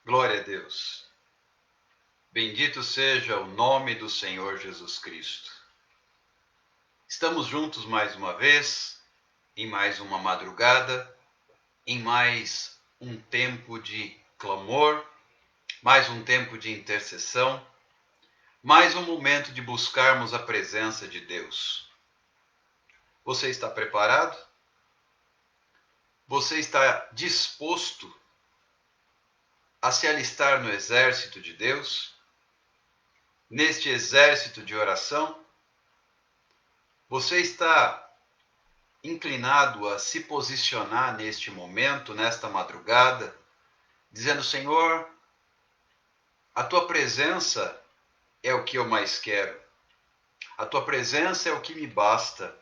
Glória a Deus. Bendito seja o nome do Senhor Jesus Cristo. Estamos juntos mais uma vez, em mais uma madrugada, em mais um tempo de clamor, mais um tempo de intercessão, mais um momento de buscarmos a presença de Deus. Você está preparado? Você está disposto a se alistar no exército de Deus? Neste exército de oração? Você está inclinado a se posicionar neste momento, nesta madrugada, dizendo: Senhor, a tua presença é o que eu mais quero. A tua presença é o que me basta.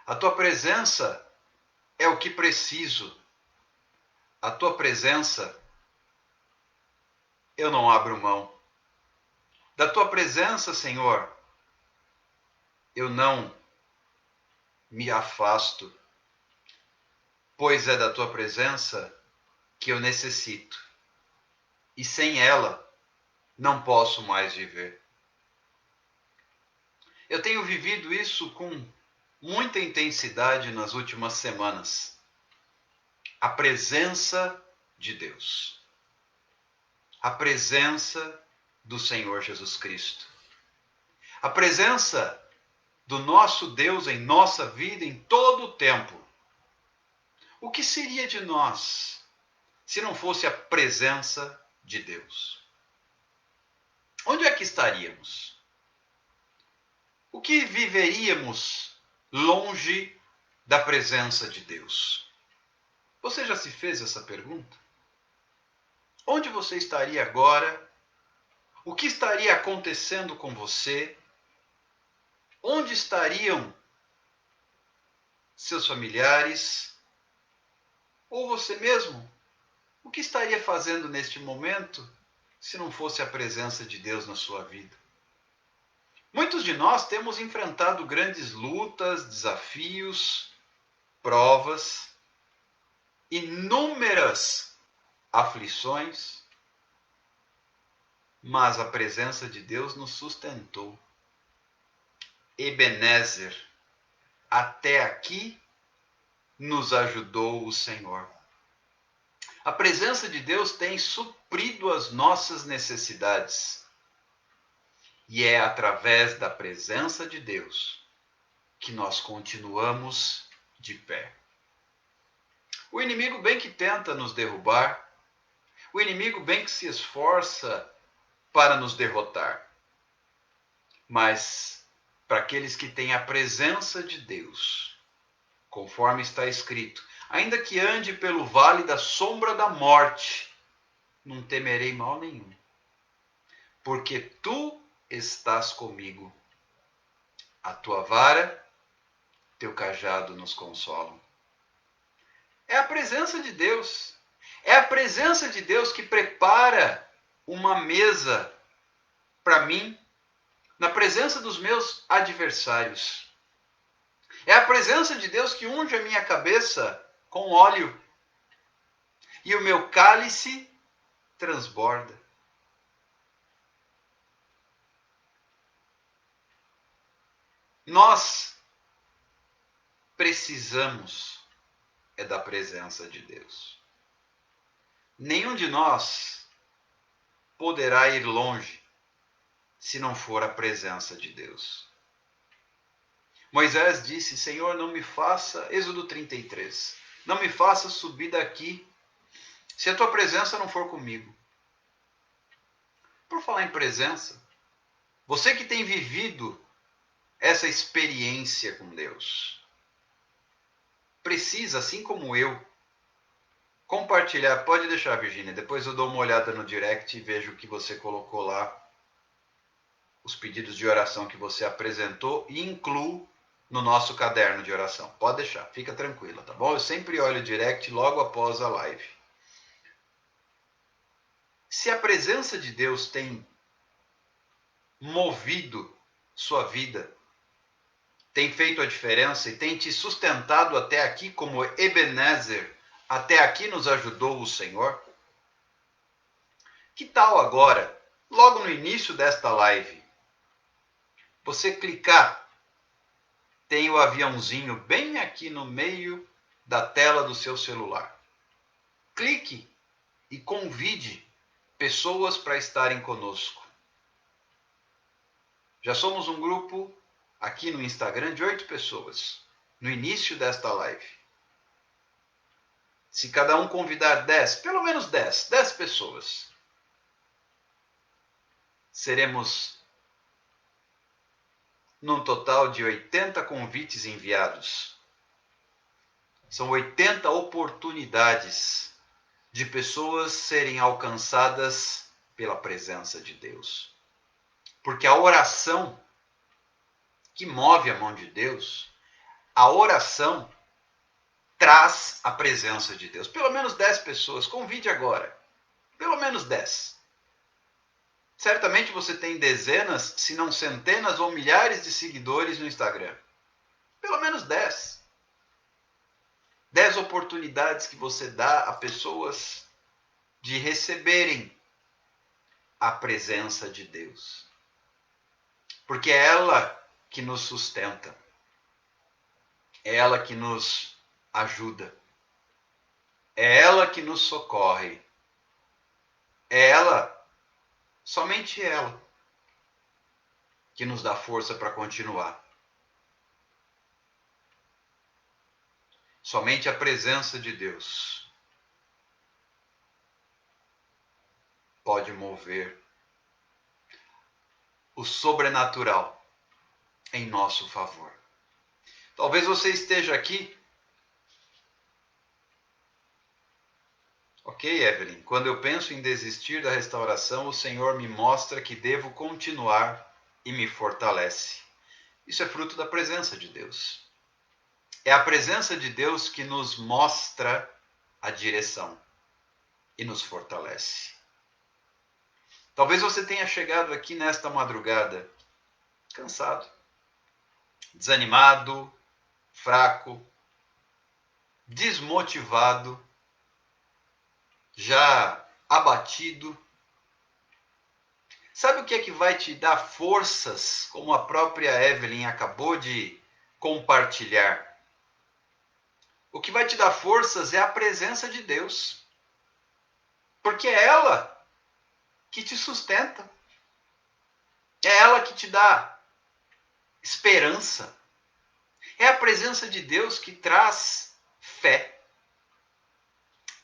A tua presença é o que preciso. A tua presença eu não abro mão. Da tua presença, Senhor, eu não me afasto, pois é da tua presença que eu necessito. E sem ela, não posso mais viver. Eu tenho vivido isso com muita intensidade nas últimas semanas. A presença de Deus. A presença do Senhor Jesus Cristo. A presença do nosso Deus em nossa vida em todo o tempo. O que seria de nós se não fosse a presença de Deus? Onde é que estaríamos? O que viveríamos longe da presença de Deus? Você já se fez essa pergunta? Onde você estaria agora? O que estaria acontecendo com você? Onde estariam seus familiares? Ou você mesmo? O que estaria fazendo neste momento se não fosse a presença de Deus na sua vida? Muitos de nós temos enfrentado grandes lutas, desafios, provas, inúmeras aflições, mas a presença de Deus nos sustentou. Ebenezer, até aqui nos ajudou o Senhor. A presença de Deus tem suprido as nossas necessidades. E é através da presença de Deus que nós continuamos de pé. O inimigo bem que tenta nos derrubar, o inimigo bem que se esforça para nos derrotar. Mas para aqueles que têm a presença de Deus, conforme está escrito, ainda que ande pelo vale da sombra da morte, não temerei mal nenhum, porque tu estás comigo. A tua vara, teu cajado nos consolam. É a presença de Deus. É a presença de Deus que prepara uma mesa para mim, na presença dos meus adversários. É a presença de Deus que unge a minha cabeça com óleo e o meu cálice transborda. Nós precisamos da presença de Deus. Nenhum de nós poderá ir longe se não for a presença de Deus. Moisés disse: Senhor, não me faça, Êxodo 33, não me faça subir daqui se a tua presença não for comigo. Por falar em presença, você que tem vivido essa experiência com Deus, precisa, assim como eu, compartilhar. Pode deixar, Virgínia, depois eu dou uma olhada no direct e vejo o que você colocou lá, os pedidos de oração que você apresentou, e incluo no nosso caderno de oração. Pode deixar, fica tranquila, tá bom? Eu sempre olho o direct logo após a live. Se a presença de Deus tem movido sua vida, tem feito a diferença e tem te sustentado até aqui, como Ebenezer, até aqui nos ajudou o Senhor, Que tal agora, logo no início desta live, você clicar, tem o aviãozinho bem aqui no meio da tela do seu celular. Clique e convide pessoas para estarem conosco. Já somos um grupo aqui no Instagram de 8 pessoas, no início desta live. Se cada um convidar 10, pelo menos 10 pessoas, seremos num total de 80 convites enviados. São 80 oportunidades de pessoas serem alcançadas pela presença de Deus. Porque a oração que move a mão de Deus, a oração traz a presença de Deus. Pelo menos 10 pessoas, convide agora. Pelo menos 10. Certamente você tem dezenas, se não centenas ou milhares de seguidores no Instagram. Pelo menos 10. 10 oportunidades que você dá a pessoas de receberem a presença de Deus. Porque é ela que nos sustenta. É ela que nos ajuda. É ela que nos socorre. É ela, somente ela, que nos dá força para continuar. Somente a presença de Deus pode mover o sobrenatural em nosso favor. Talvez você esteja aqui. Ok, Evelyn, quando eu penso em desistir da restauração, o Senhor me mostra que devo continuar e me fortalece. Isso é fruto da presença de Deus. É a presença de Deus que nos mostra a direção e nos fortalece. Talvez você tenha chegado aqui nesta madrugada cansado, desanimado, fraco, desmotivado, já abatido. Sabe o que é que vai te dar forças, como a própria Evelyn acabou de compartilhar? O que vai te dar forças é a presença de Deus. Porque é ela que te sustenta. É ela que te dá esperança. É a presença de Deus que traz fé.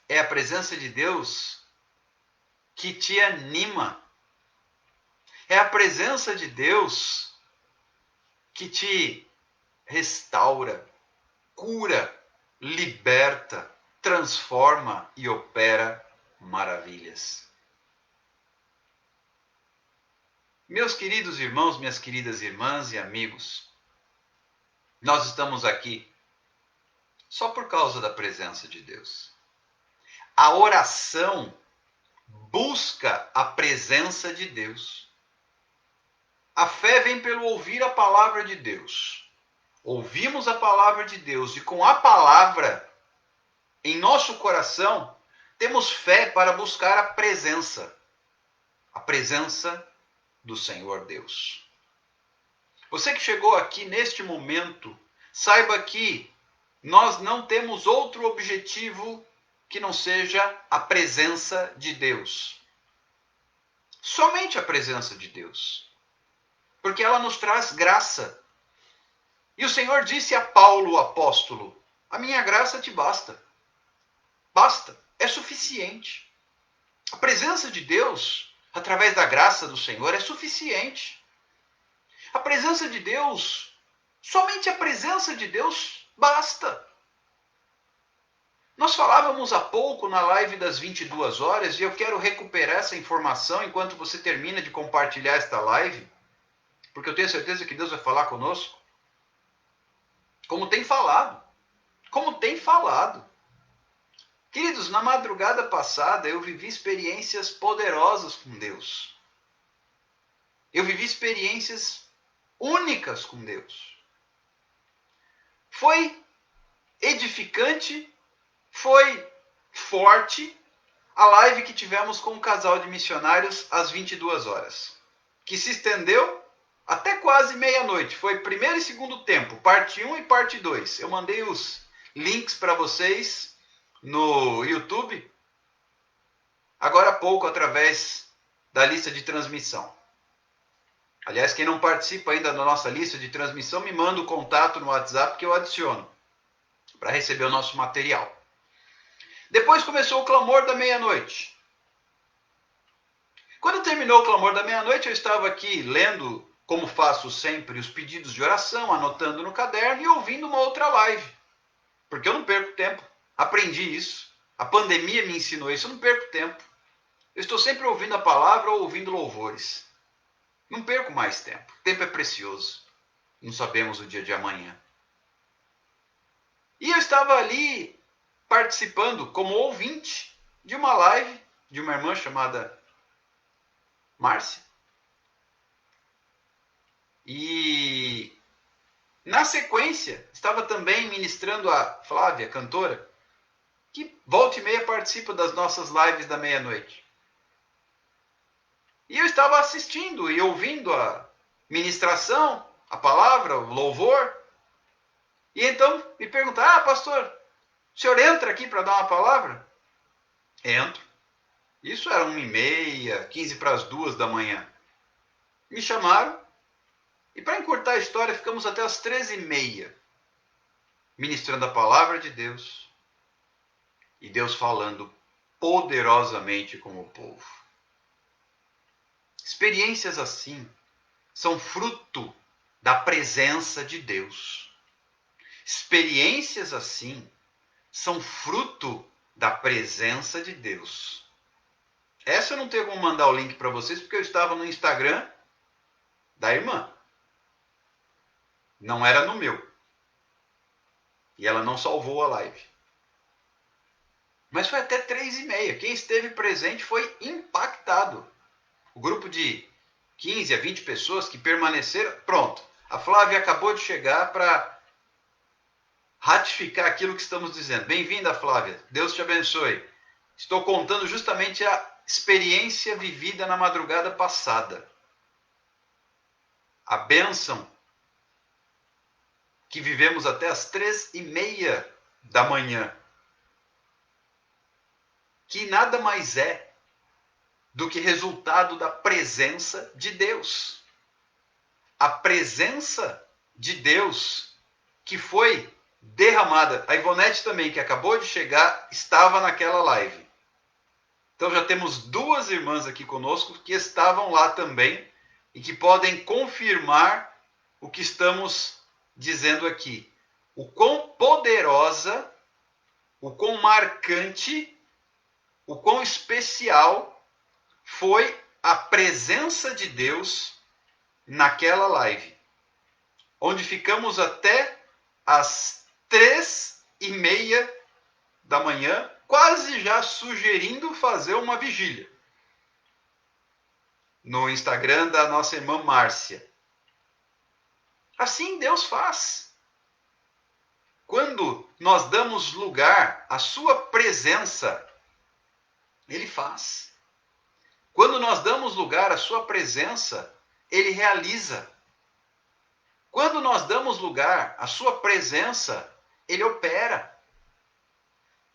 É a presença de Deus que te anima. É a presença de Deus que te restaura, cura, liberta, transforma e opera maravilhas. Meus queridos irmãos, minhas queridas irmãs e amigos, nós estamos aqui só por causa da presença de Deus. A oração busca a presença de Deus. A fé vem pelo ouvir a palavra de Deus. Ouvimos a palavra de Deus e com a palavra em nosso coração, temos fé para buscar a presença do Senhor Deus. Você que chegou aqui neste momento, saiba que nós não temos outro objetivo que não seja a presença de Deus. Somente a presença de Deus. Porque ela nos traz graça. E o Senhor disse a Paulo, o apóstolo, a minha graça te basta. Basta, é suficiente. A presença de Deus, através da graça do Senhor, é suficiente. A presença de Deus, somente a presença de Deus basta. Nós falávamos há pouco na live das 22 horas e eu quero recuperar essa informação enquanto você termina de compartilhar esta live, porque eu tenho certeza que Deus vai falar conosco. Como tem falado. Como tem falado. Queridos, na madrugada passada eu vivi experiências poderosas com Deus. Eu vivi experiências únicas com Deus. Foi edificante, foi forte, a live que tivemos com um casal de missionários às 22 horas, que se estendeu até quase meia-noite. Foi primeiro e segundo tempo, parte 1 e parte 2. Eu mandei os links para vocês no YouTube, agora há pouco, através da lista de transmissão. Aliás, quem não participa ainda da nossa lista de transmissão, me manda o contato no WhatsApp que eu adiciono para receber o nosso material. Depois começou o clamor da meia-noite. Quando terminou o clamor da meia-noite, eu estava aqui lendo, como faço sempre, os pedidos de oração, anotando no caderno e ouvindo uma outra live. Porque eu não perco tempo. Aprendi isso. A pandemia me ensinou isso. Eu não perco tempo. Eu estou sempre ouvindo a palavra ou ouvindo louvores. Não perco mais tempo. O tempo é precioso. Não sabemos o dia de amanhã. E eu estava ali participando como ouvinte de uma live de uma irmã chamada Márcia. E na sequência estava também ministrando a Flávia, cantora, que volta e meia participa das nossas lives da meia-noite. E eu estava assistindo e ouvindo a ministração, a palavra, o louvor. E então me perguntaram, pastor, o senhor entra aqui para dar uma palavra? Entro. Isso era 1h30, 15 para as 2 da manhã. Me chamaram e, para encurtar a história, ficamos até as 13h30 ministrando a palavra de Deus e Deus falando poderosamente com o povo. Experiências assim são fruto da presença de Deus. Experiências assim são fruto da presença de Deus. Essa eu não tenho como mandar o link para vocês, porque eu estava no Instagram da irmã. Não era no meu. E ela não salvou a live. Mas foi até 3h30. Quem esteve presente foi impactado. O grupo de 15 a 20 pessoas que permaneceram. Pronto. A Flávia acabou de chegar para ratificar aquilo que estamos dizendo. Bem-vinda, Flávia. Deus te abençoe. Estou contando justamente a experiência vivida na madrugada passada. A bênção que vivemos até as 3h30 da manhã. Que nada mais é do que resultado da presença de Deus. A presença de Deus que foi derramada. A Ivonete também, que acabou de chegar, estava naquela live. Então já temos 2 irmãs aqui conosco que estavam lá também e que podem confirmar o que estamos dizendo aqui. O quão poderosa, o quão marcante, o quão especial foi a presença de Deus naquela live, onde ficamos até as 3h30 da manhã, quase já sugerindo fazer uma vigília. No Instagram da nossa irmã Márcia. Assim Deus faz. Quando nós damos lugar à sua presença, Ele faz. Quando nós damos lugar à sua presença, Ele realiza. Quando nós damos lugar à sua presença, Ele opera.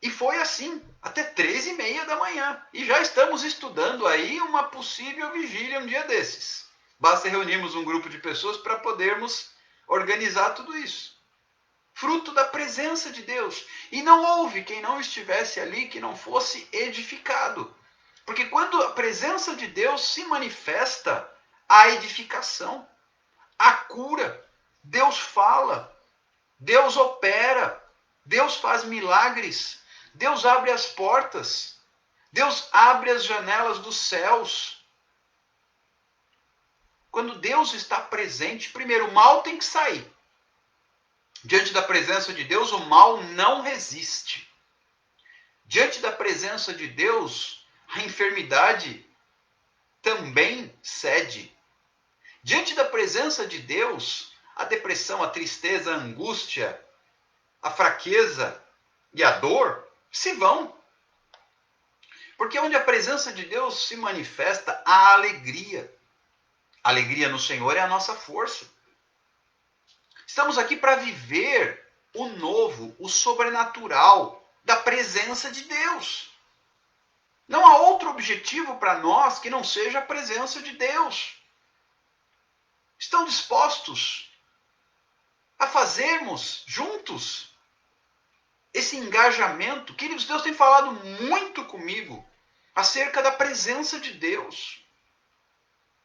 E foi assim, até 3h30 da manhã. E já estamos estudando aí uma possível vigília um dia desses. Basta reunirmos um grupo de pessoas para podermos organizar tudo isso. Fruto da presença de Deus. E não houve quem não estivesse ali que não fosse edificado. Porque quando a presença de Deus se manifesta, há edificação, há cura. Deus fala, Deus opera, Deus faz milagres. Deus abre as portas. Deus abre as janelas dos céus. Quando Deus está presente, primeiro, o mal tem que sair. Diante da presença de Deus, o mal não resiste. Diante da presença de Deus, a enfermidade também cede. Diante da presença de Deus, a depressão, a tristeza, a angústia, a fraqueza e a dor se vão. Porque onde a presença de Deus se manifesta, há alegria. A alegria no Senhor é a nossa força. Estamos aqui para viver o novo, o sobrenatural da presença de Deus. Não há outro objetivo para nós que não seja a presença de Deus. Estão dispostos a fazermos juntos esse engajamento? Queridos, Deus tem falado muito comigo acerca da presença de Deus.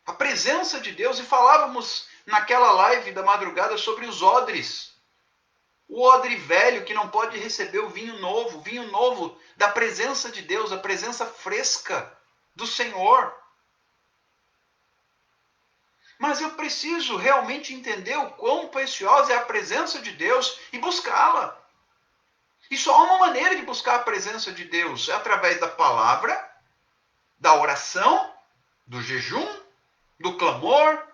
A presença de Deus, e falávamos naquela live da madrugada sobre os odres. O odre velho que não pode receber o vinho novo da presença de Deus, a presença fresca do Senhor. Mas eu preciso realmente entender o quão preciosa é a presença de Deus e buscá-la. E só há uma maneira de buscar a presença de Deus, é através da palavra, da oração, do jejum, do clamor.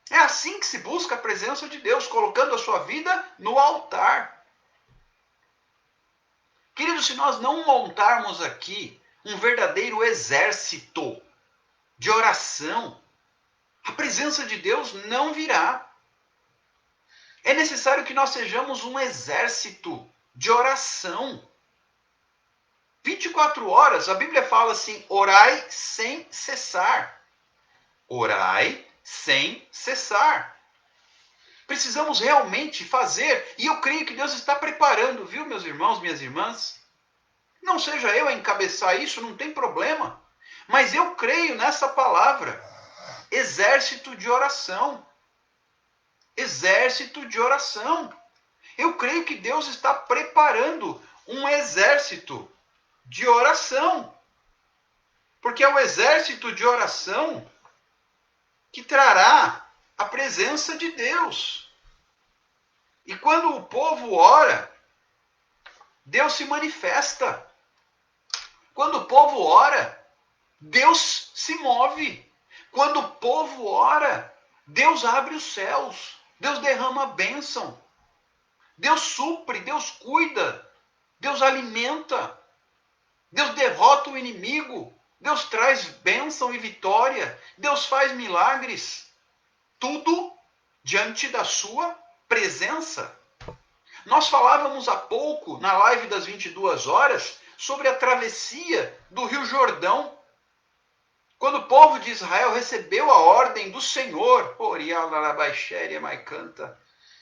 É assim que se busca a presença de Deus, colocando a sua vida no altar. Queridos, se nós não montarmos aqui um verdadeiro exército de oração, a presença de Deus não virá. É necessário que nós sejamos um exército de oração. 24 horas, a Bíblia fala assim, orai sem cessar. Orai sem cessar. Precisamos realmente fazer, e eu creio que Deus está preparando, viu, meus irmãos, minhas irmãs? Não seja eu a encabeçar isso, não tem problema. Mas eu creio nessa palavra. Exército de oração. Exército de oração. Eu creio que Deus está preparando um exército de oração. Porque é o exército de oração que trará a presença de Deus. E quando o povo ora, Deus se manifesta. Quando o povo ora, Deus se move. Quando o povo ora, Deus abre os céus. Deus derrama a bênção. Deus supre, Deus cuida. Deus alimenta. Deus derrota o inimigo. Deus traz bênção e vitória. Deus faz milagres. Tudo diante da sua presença. Nós falávamos há pouco, na live das 22 horas, sobre a travessia do Rio Jordão. Quando o povo de Israel recebeu a ordem do Senhor,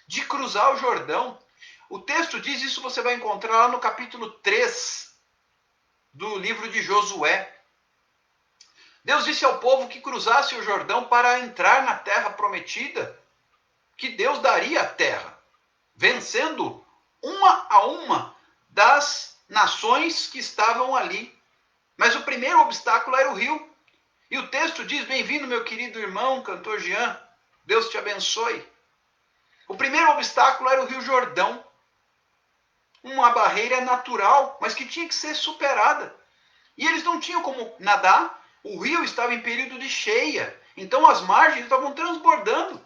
de cruzar o Jordão. O texto diz, isso você vai encontrar lá no capítulo 3 do livro de Josué. Deus disse ao povo que cruzasse o Jordão para entrar na terra prometida, que Deus daria a terra, vencendo uma a uma das nações que estavam ali. Mas o primeiro obstáculo era o rio. E o texto diz, bem-vindo meu querido irmão, cantor Jean, Deus te abençoe. O primeiro obstáculo era o Rio Jordão. Uma barreira natural, mas que tinha que ser superada. E eles não tinham como nadar, o rio estava em período de cheia, então as margens estavam transbordando.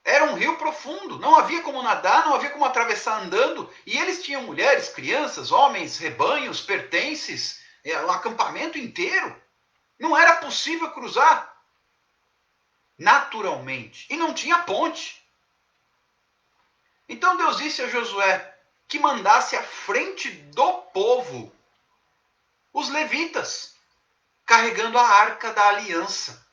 Era um rio profundo, não havia como nadar, não havia como atravessar andando, e eles tinham mulheres, crianças, homens, rebanhos, pertences, um acampamento inteiro. Não era possível cruzar naturalmente, e não tinha ponte. Então Deus disse a Josué que mandasse à frente do povo os levitas, carregando a arca da aliança.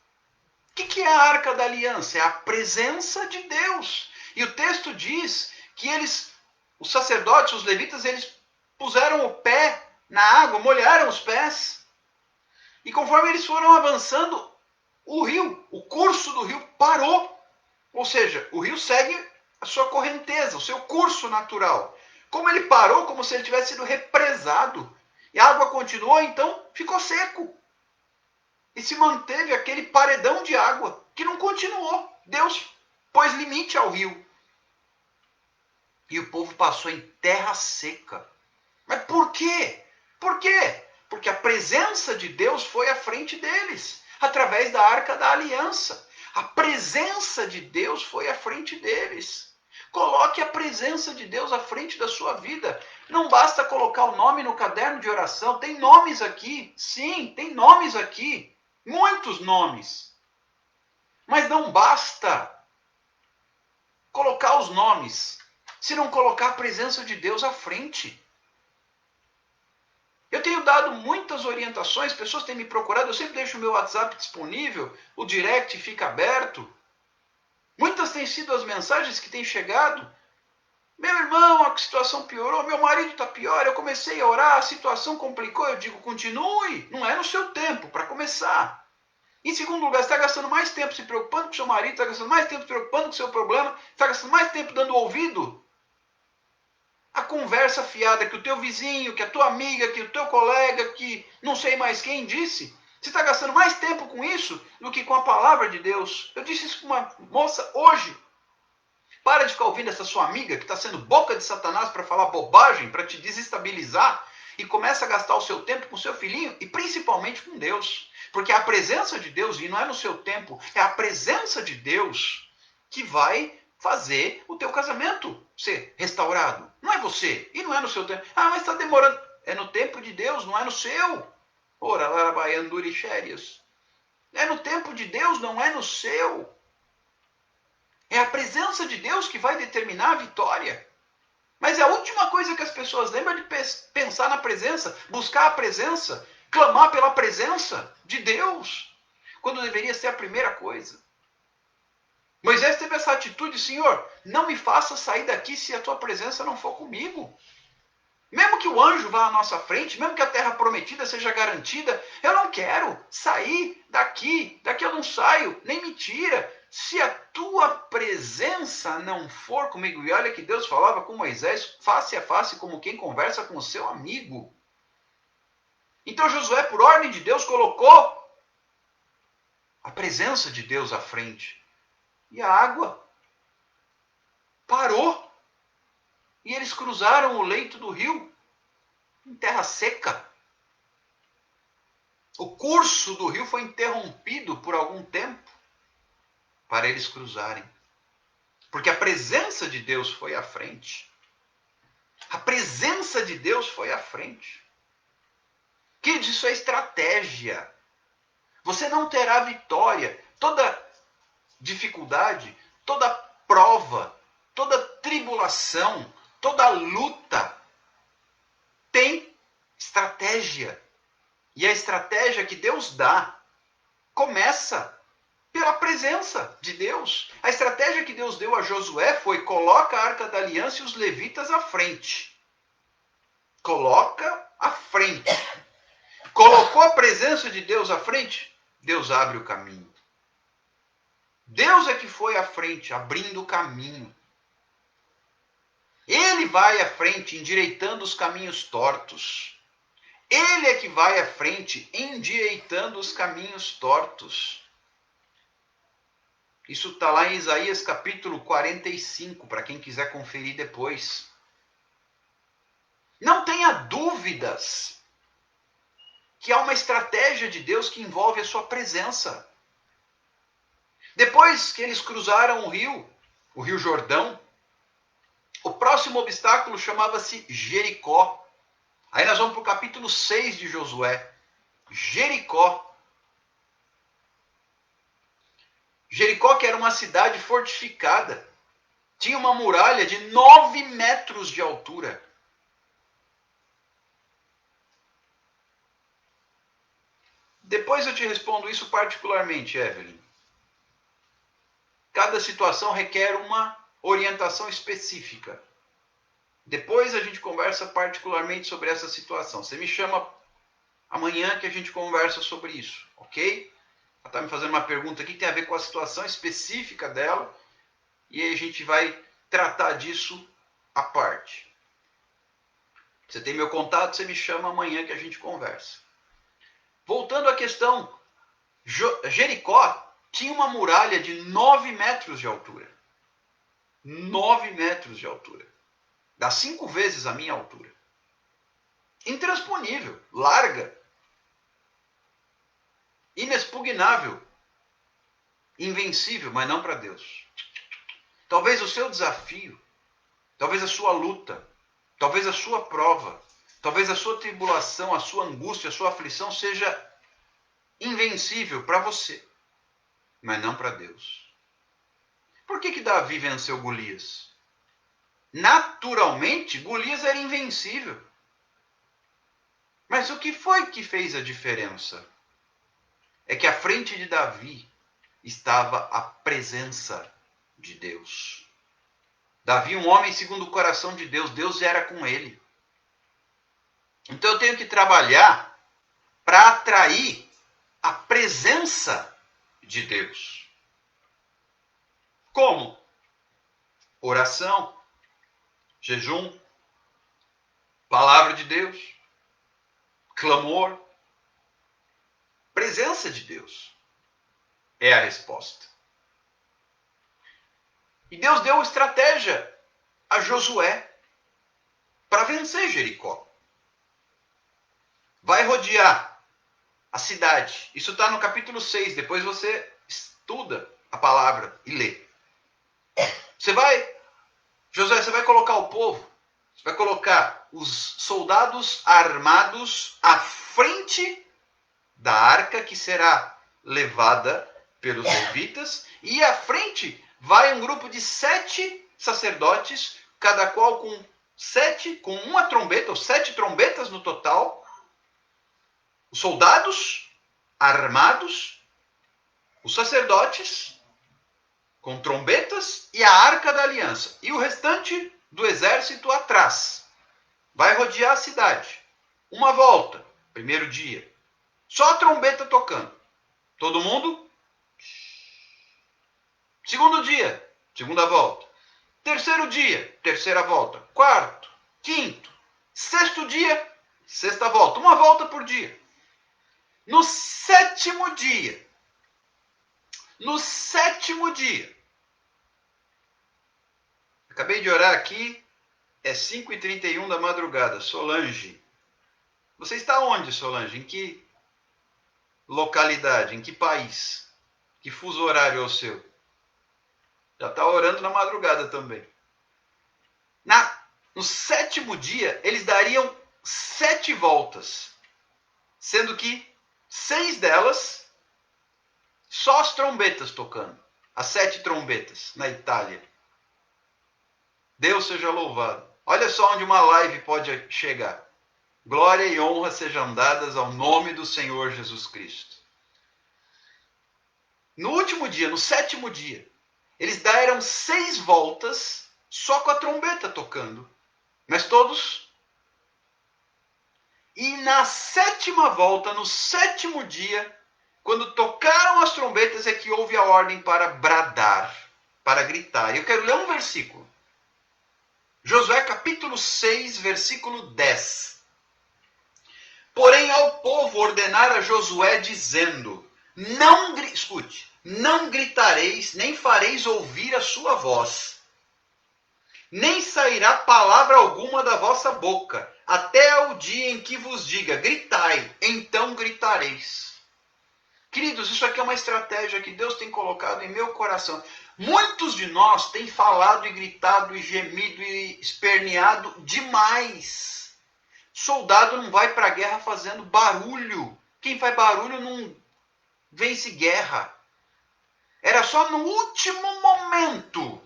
O que é a arca da aliança? É a presença de Deus. E o texto diz que eles, os sacerdotes, os levitas, eles puseram o pé na água, molharam os pés. E conforme eles foram avançando, o rio, o curso do rio parou. Ou seja, o rio segue a sua correnteza, o seu curso natural. Como ele parou, como se ele tivesse sido represado. E a água continuou, então ficou seco. E se manteve aquele paredão de água que não continuou. Deus pôs limite ao rio. E o povo passou em terra seca. Mas por quê? Por quê? Porque a presença de Deus foi à frente deles, através da arca da aliança. A presença de Deus foi à frente deles. Coloque a presença de Deus à frente da sua vida. Não basta colocar o nome no caderno de oração. Tem nomes aqui. Sim, tem nomes aqui. Muitos nomes. Mas não basta colocar os nomes se não colocar a presença de Deus à frente. Eu tenho dado muitas orientações, pessoas têm me procurado, eu sempre deixo o meu WhatsApp disponível, o direct fica aberto. Muitas têm sido as mensagens que têm chegado. Meu irmão, a situação piorou, meu marido está pior, eu comecei a orar, a situação complicou, eu digo, continue, não é no seu tempo, para começar. Em segundo lugar, você está gastando mais tempo se preocupando com o seu marido, está gastando mais tempo se preocupando com o seu problema, está gastando mais tempo dando ouvido a conversa fiada que o teu vizinho, que a tua amiga, que o teu colega, que não sei mais quem disse. Você está gastando mais tempo com isso do que com a palavra de Deus. Eu disse isso para uma moça hoje. Para de ficar ouvindo essa sua amiga que está sendo boca de Satanás para falar bobagem, para te desestabilizar, e começa a gastar o seu tempo com o seu filhinho e principalmente com Deus. Porque a presença de Deus, e não é no seu tempo, é a presença de Deus que vai fazer o teu casamento ser restaurado. Não é você, e não é no seu tempo. Ah, mas está demorando. É no tempo de Deus, não é no seu. Ora, larabaiandurixérias. É no tempo de Deus, não é no seu. É a presença de Deus que vai determinar a vitória. Mas é a última coisa que as pessoas lembram de pensar na presença, buscar a presença, clamar pela presença de Deus, quando deveria ser a primeira coisa. Moisés teve essa atitude, Senhor, não me faça sair daqui se a tua presença não for comigo. Mesmo que o anjo vá à nossa frente, mesmo que a terra prometida seja garantida, eu não quero sair daqui. Daqui eu não saio, nem me tira. Se a tua presença não for comigo, e olha que Deus falava com Moisés face a face, como quem conversa com o seu amigo. Então Josué, por ordem de Deus, colocou a presença de Deus à frente. E a água parou. E eles cruzaram o leito do rio em terra seca. O curso do rio foi interrompido por algum tempo para eles cruzarem. Porque a presença de Deus foi à frente. A presença de Deus foi à frente. Queridos, isso é estratégia. Você não terá vitória. Toda dificuldade, toda prova, toda tribulação, toda luta tem estratégia. E a estratégia que Deus dá começa pela presença de Deus. A estratégia que Deus deu a Josué foi: coloca a Arca da Aliança e os levitas à frente. Coloca à frente. Colocou a presença de Deus à frente, Deus abre o caminho. Deus é que foi à frente, abrindo o caminho. Ele vai à frente, endireitando os caminhos tortos. Ele é que vai à frente, endireitando os caminhos tortos. Isso está lá em Isaías capítulo 45, para quem quiser conferir depois. Não tenha dúvidas que há uma estratégia de Deus que envolve a sua presença. Depois que eles cruzaram o Rio Jordão, o próximo obstáculo chamava-se Jericó. Aí nós vamos para o capítulo 6 de Josué. Jericó. Jericó, que era uma cidade fortificada, tinha uma muralha de 9 metros de altura. Depois eu te respondo isso particularmente, Evelyn. Cada situação requer uma orientação específica. Depois a gente conversa particularmente sobre essa situação. Você me chama amanhã que a gente conversa sobre isso, ok? Ela está me fazendo uma pergunta aqui que tem a ver com a situação específica dela. E aí a gente vai tratar disso à parte. Você tem meu contato, você me chama amanhã que a gente conversa. Voltando à questão, Jericó tinha uma muralha de 9 metros de altura. 9 metros de altura. Dá 5 vezes a minha altura. Intransponível, larga, inexpugnável, invencível, mas não para Deus. Talvez o seu desafio, talvez a sua luta, talvez a sua prova, talvez a sua tribulação, a sua angústia, a sua aflição seja invencível para você, mas não para Deus. Por que Davi venceu Golias? Naturalmente, Golias era invencível. Mas o que foi que fez a diferença? É que à frente de Davi estava a presença de Deus. Davi, um homem segundo o coração de Deus, Deus era com ele. Então eu tenho que trabalhar para atrair a presença de Deus. Como? Oração, jejum, palavra de Deus, clamor. Presença de Deus é a resposta. E Deus deu estratégia a Josué para vencer Jericó. Vai rodear a cidade. Isso está no capítulo 6. Depois você estuda a palavra e lê. Josué, você vai colocar o povo, você vai colocar os soldados armados à frente da arca que será levada pelos levitas, e à frente vai um grupo de 7 sacerdotes, cada qual com uma trombeta, ou 7 trombetas no total. Os soldados armados, os sacerdotes com trombetas e a arca da aliança. E o restante do exército atrás. Vai rodear a cidade. Uma volta, primeiro dia. Só a trombeta tocando. Todo mundo? Segundo dia, segunda volta. Terceiro dia, terceira volta. Quarto, quinto, sexto dia, sexta volta. Uma volta por dia. No sétimo dia, acabei de orar aqui, é 5h31 da madrugada. Solange, você está onde, Solange? Em que localidade? Em que país? Que fuso horário é o seu? Já está orando na madrugada também. No sétimo dia, eles dariam 7 voltas, sendo que 6 delas, só as trombetas tocando. As 7 trombetas na Itália. Deus seja louvado. Olha só onde uma live pode chegar. Glória e honra sejam dadas ao nome do Senhor Jesus Cristo. No último dia, no sétimo dia, eles deram 6 voltas só com a trombeta tocando. Mas todos. E na sétima volta, no sétimo dia, quando tocaram as trombetas, é que houve a ordem para bradar, para gritar. Eu quero ler um versículo. Josué capítulo 6, versículo 10. Porém ao povo ordenara Josué dizendo, não gritareis, nem fareis ouvir a sua voz, nem sairá palavra alguma da vossa boca, até o dia em que vos diga, gritai, então gritareis. Queridos, isso aqui é uma estratégia que Deus tem colocado em meu coração. Muitos de nós têm falado e gritado e gemido e esperneado demais. Soldado não vai para a guerra fazendo barulho. Quem faz barulho não vence guerra. Era só no último momento,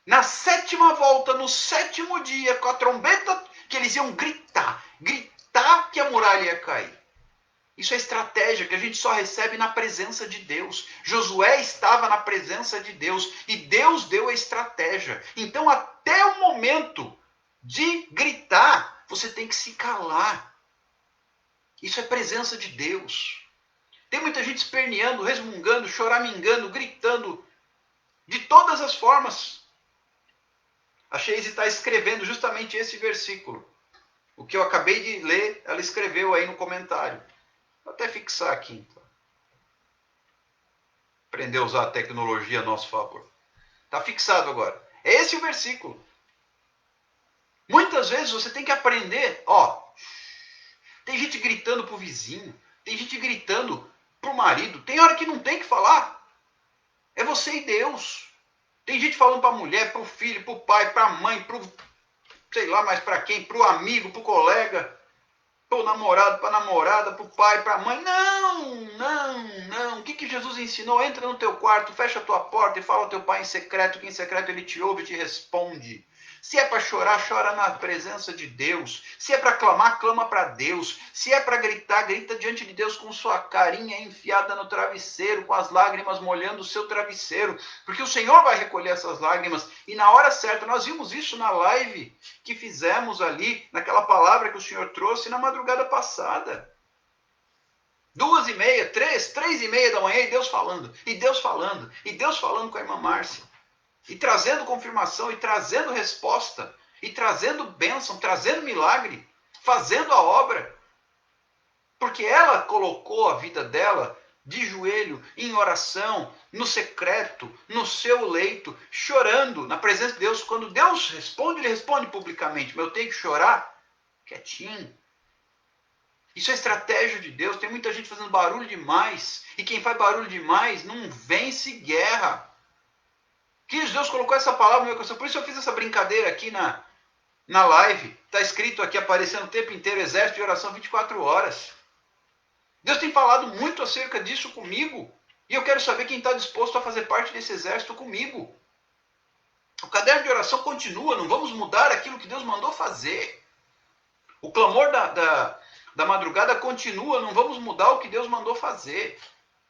na sétima volta, no sétimo dia, com a trombeta, que eles iam gritar que a muralha ia cair. Isso é estratégia que a gente só recebe na presença de Deus. Josué estava na presença de Deus e Deus deu a estratégia. Então, até o momento de gritar, você tem que se calar. Isso é presença de Deus. Tem muita gente esperneando, resmungando, choramingando, gritando, de todas as formas. A Sheise está escrevendo justamente esse versículo. O que eu acabei de ler, ela escreveu aí no comentário. Vou até fixar aqui, então. Aprender a usar a tecnologia a nosso favor. Está fixado agora. É esse o versículo. Muitas vezes você tem que aprender, tem gente gritando pro vizinho, tem gente gritando pro marido, tem hora que não tem que falar. É você e Deus. Tem gente falando para a mulher, para o filho, para o pai, para a mãe, para o sei lá mais para quem, para o amigo, para o colega, para o namorado, para a namorada, para o pai, para a mãe. Não, não, não. O que Jesus ensinou? Entra no teu quarto, fecha a tua porta e fala ao teu pai em secreto, que em secreto ele te ouve e te responde. Se é para chorar, chora na presença de Deus. Se é para clamar, clama para Deus. Se é para gritar, grita diante de Deus com sua carinha enfiada no travesseiro, com as lágrimas molhando o seu travesseiro. Porque o Senhor vai recolher essas lágrimas. E na hora certa, nós vimos isso na live que fizemos ali, naquela palavra que o Senhor trouxe na madrugada passada. 2h30, 3h30 da manhã, e Deus falando, e Deus falando, e Deus falando com a irmã Márcia. E trazendo confirmação, e trazendo resposta, e trazendo bênção, trazendo milagre, fazendo a obra. Porque ela colocou a vida dela de joelho, em oração, no secreto, no seu leito, chorando na presença de Deus. Quando Deus responde, ele responde publicamente. Mas eu tenho que chorar quietinho. Isso é estratégia de Deus. Tem muita gente fazendo barulho demais. E quem faz barulho demais não vence guerra. Que Deus colocou essa palavra no meu coração. Por isso eu fiz essa brincadeira aqui na live. Está escrito aqui, aparecendo o tempo inteiro, exército de oração 24 horas. Deus tem falado muito acerca disso comigo. E eu quero saber quem está disposto a fazer parte desse exército comigo. O caderno de oração continua. Não vamos mudar aquilo que Deus mandou fazer. O clamor da madrugada continua. Não vamos mudar o que Deus mandou fazer.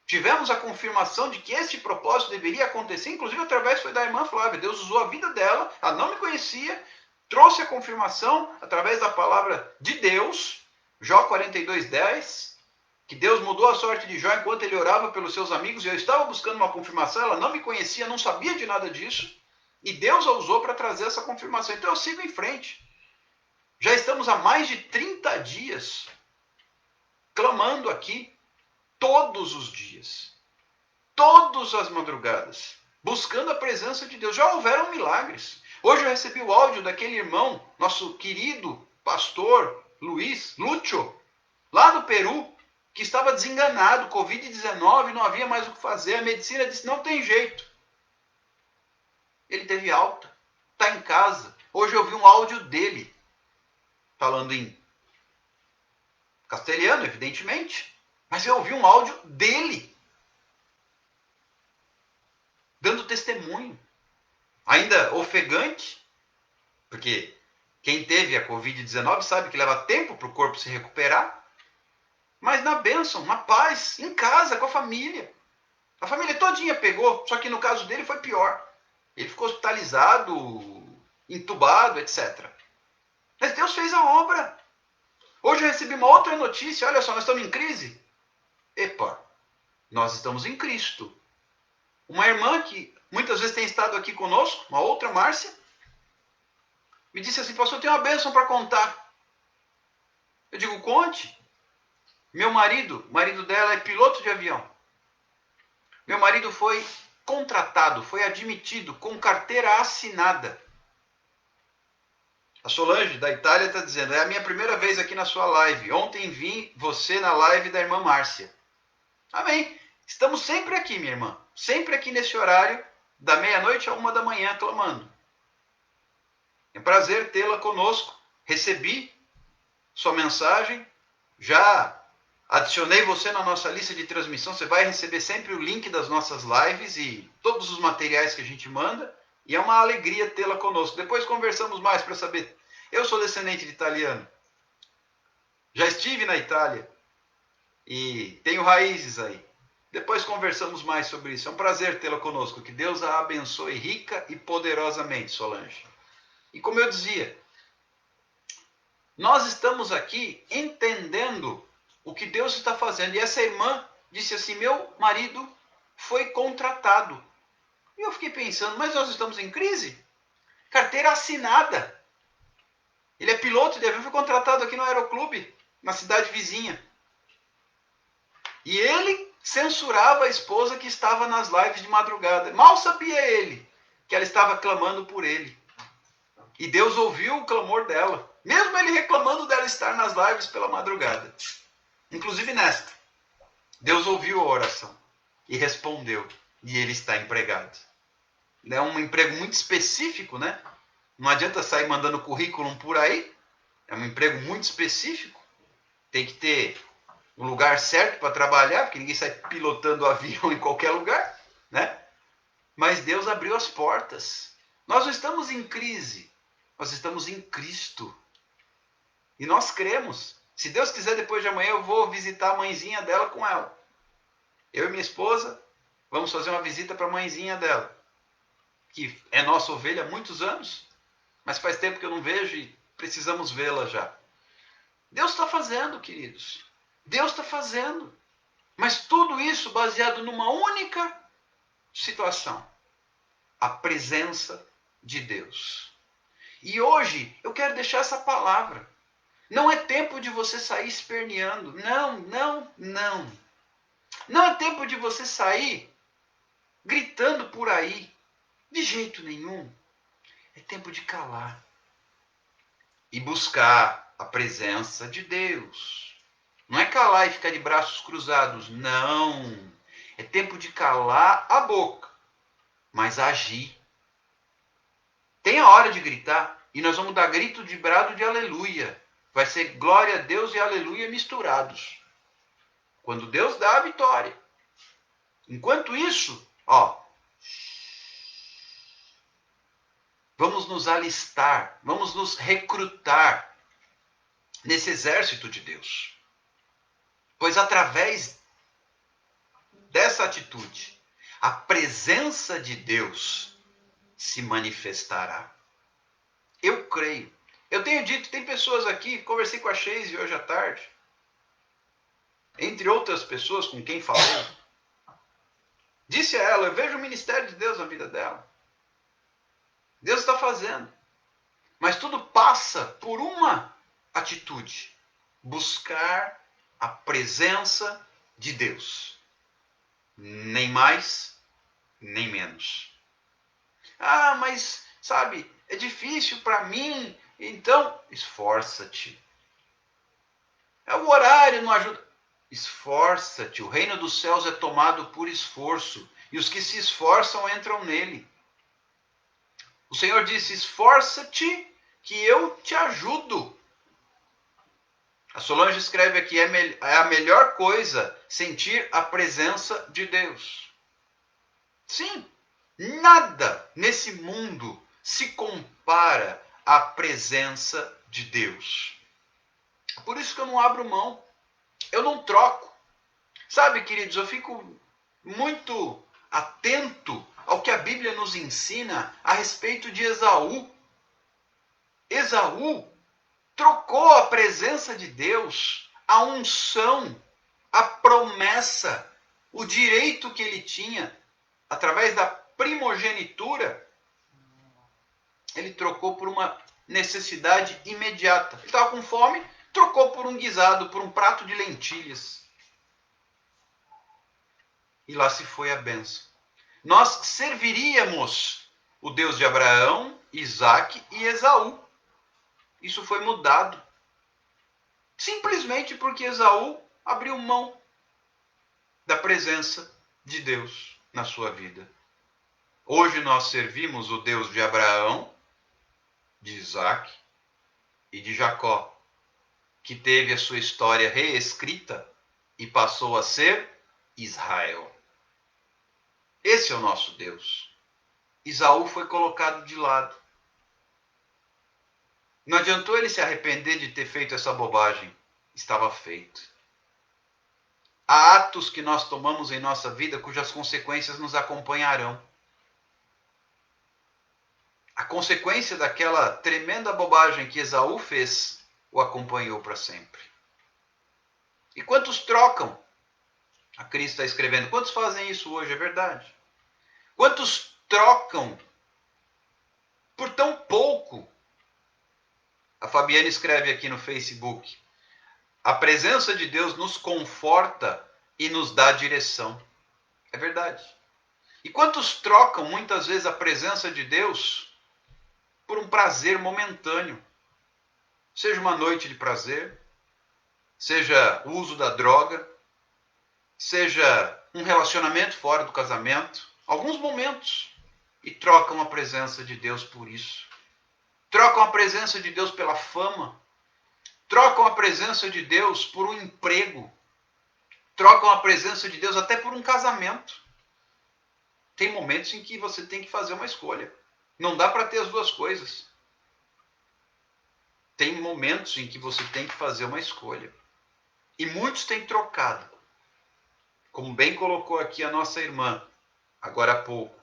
Tivemos a confirmação de que este propósito deveria acontecer, inclusive através foi da irmã Flávia. Deus usou a vida dela, ela não me conhecia, trouxe a confirmação através da palavra de Deus, Jó 42:10, que Deus mudou a sorte de Jó enquanto ele orava pelos seus amigos, e eu estava buscando uma confirmação, ela não me conhecia, não sabia de nada disso, e Deus a usou para trazer essa confirmação. Então eu sigo em frente. Já estamos há mais de 30 dias clamando aqui, todos os dias, todas as madrugadas, buscando a presença de Deus. Já houveram milagres. Hoje eu recebi o áudio daquele irmão, nosso querido pastor Luiz Lúcio, lá do Peru, que estava desenganado, Covid-19, não havia mais o que fazer. A medicina disse, não tem jeito. Ele teve alta, está em casa. Hoje eu vi um áudio dele, falando em castelhano, evidentemente. Mas eu ouvi um áudio dele, dando testemunho, ainda ofegante, porque quem teve a Covid-19 sabe que leva tempo para o corpo se recuperar, mas na bênção, na paz, em casa, com a família. A família todinha pegou, só que no caso dele foi pior. Ele ficou hospitalizado, entubado, etc. Mas Deus fez a obra. Hoje eu recebi uma outra notícia, olha só, nós estamos em crise. Epa, nós estamos em Cristo. Uma irmã que muitas vezes tem estado aqui conosco, uma outra, Márcia, me disse assim, pastor, eu tenho uma bênção para contar. Eu digo, conte. Meu marido, o marido dela é piloto de avião. Meu marido foi contratado, foi admitido com carteira assinada. A Solange, da Itália, está dizendo, é a minha primeira vez aqui na sua live. Ontem vi você na live da irmã Márcia. Amém. Estamos sempre aqui, minha irmã. Sempre aqui nesse horário, da meia-noite a 1h clamando. É um prazer tê-la conosco. Recebi sua mensagem. Já adicionei você na nossa lista de transmissão. Você vai receber sempre o link das nossas lives e todos os materiais que a gente manda. E é uma alegria tê-la conosco. Depois conversamos mais para saber. Eu sou descendente de italiano. Já estive na Itália. E tenho raízes aí. Depois conversamos mais sobre isso. É um prazer tê-la conosco. Que Deus a abençoe rica e poderosamente, Solange. E como eu dizia, nós estamos aqui entendendo o que Deus está fazendo. E essa irmã disse assim, meu marido foi contratado. E eu fiquei pensando, mas nós estamos em crise? Carteira assinada. Ele é piloto de avião, foi contratado aqui no Aeroclube, na cidade vizinha. E ele censurava a esposa que estava nas lives de madrugada. Mal sabia ele que ela estava clamando por ele. E Deus ouviu o clamor dela. Mesmo ele reclamando dela estar nas lives pela madrugada. Inclusive nesta. Deus ouviu a oração e respondeu. E ele está empregado. É um emprego muito específico, né? Não adianta sair mandando currículo por aí. É um emprego muito específico. Tem que ter o lugar certo para trabalhar, porque ninguém sai pilotando o avião em qualquer lugar, né? Mas Deus abriu as portas. Nós não estamos em crise, nós estamos em Cristo. E nós cremos. Se Deus quiser, depois de amanhã eu vou visitar a mãezinha dela com ela. Eu e minha esposa vamos fazer uma visita para a mãezinha dela, que é nossa ovelha há muitos anos, mas faz tempo que eu não vejo e precisamos vê-la já. Deus está fazendo, queridos. Deus está fazendo. Mas tudo isso baseado numa única situação: a presença de Deus. E hoje eu quero deixar essa palavra. Não é tempo de você sair esperneando. Não, não, não. Não é tempo de você sair gritando por aí. De jeito nenhum. É tempo de calar e buscar a presença de Deus. Não é calar e ficar de braços cruzados. Não. É tempo de calar a boca, mas agir. Tem a hora de gritar e nós vamos dar grito de brado de aleluia. Vai ser glória a Deus e aleluia misturados. Quando Deus dá a vitória. Enquanto isso, vamos nos alistar, vamos nos recrutar nesse exército de Deus. Pois através dessa atitude, a presença de Deus se manifestará. Eu creio. Eu tenho dito, tem pessoas aqui, conversei com a Sheise hoje à tarde, entre outras pessoas com quem falei, disse a ela, eu vejo o ministério de Deus na vida dela. Deus está fazendo. Mas tudo passa por uma atitude: buscar a presença de Deus. Nem mais, nem menos. Ah, mas, sabe, é difícil para mim. Então, esforça-te. O horário não ajuda. Esforça-te. O reino dos céus é tomado por esforço. E os que se esforçam entram nele. O Senhor disse, esforça-te que eu te ajudo. A Solange escreve aqui, é a melhor coisa sentir a presença de Deus. Sim, nada nesse mundo se compara à presença de Deus. Por isso que eu não abro mão, eu não troco. Sabe, queridos, eu fico muito atento ao que a Bíblia nos ensina a respeito de Esaú. Esaú trocou a presença de Deus, a unção, a promessa, o direito que ele tinha, através da primogenitura, ele trocou por uma necessidade imediata. Ele estava com fome, trocou por um guisado, por um prato de lentilhas. E lá se foi a bênção. Nós serviríamos o Deus de Abraão, Isaque e Esaú. Isso foi mudado. Simplesmente porque Esaú abriu mão da presença de Deus na sua vida. Hoje nós servimos o Deus de Abraão, de Isaque e de Jacó, que teve a sua história reescrita e passou a ser Israel. Esse é o nosso Deus. Esaú foi colocado de lado. Não adiantou ele se arrepender de ter feito essa bobagem. Estava feito. Há atos que nós tomamos em nossa vida cujas consequências nos acompanharão. A consequência daquela tremenda bobagem que Esaú fez o acompanhou para sempre. E quantos trocam? A Cris está escrevendo. Quantos fazem isso hoje? É verdade. Quantos trocam por tão pouco? A Fabiana escreve aqui no Facebook. A presença de Deus nos conforta e nos dá direção. É verdade. E quantos trocam muitas vezes a presença de Deus por um prazer momentâneo? Seja uma noite de prazer, seja o uso da droga, seja um relacionamento fora do casamento. Alguns momentos e trocam a presença de Deus por isso. Trocam a presença de Deus pela fama. Trocam a presença de Deus por um emprego. Trocam a presença de Deus até por um casamento. Tem momentos em que você tem que fazer uma escolha. Não dá para ter as duas coisas. Tem momentos em que você tem que fazer uma escolha. E muitos têm trocado. Como bem colocou aqui a nossa irmã, agora há pouco,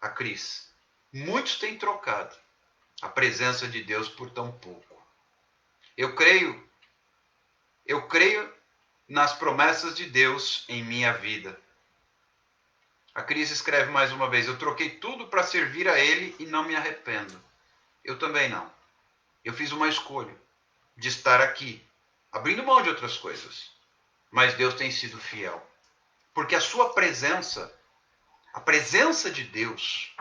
a Cris. Muitos têm trocado a presença de Deus por tão pouco. Eu creio nas promessas de Deus em minha vida. A Cris escreve mais uma vez: eu troquei tudo para servir a Ele e não me arrependo. Eu também não. Eu fiz uma escolha de estar aqui, abrindo mão de outras coisas. Mas Deus tem sido fiel. Porque a sua presença, a presença de Deus,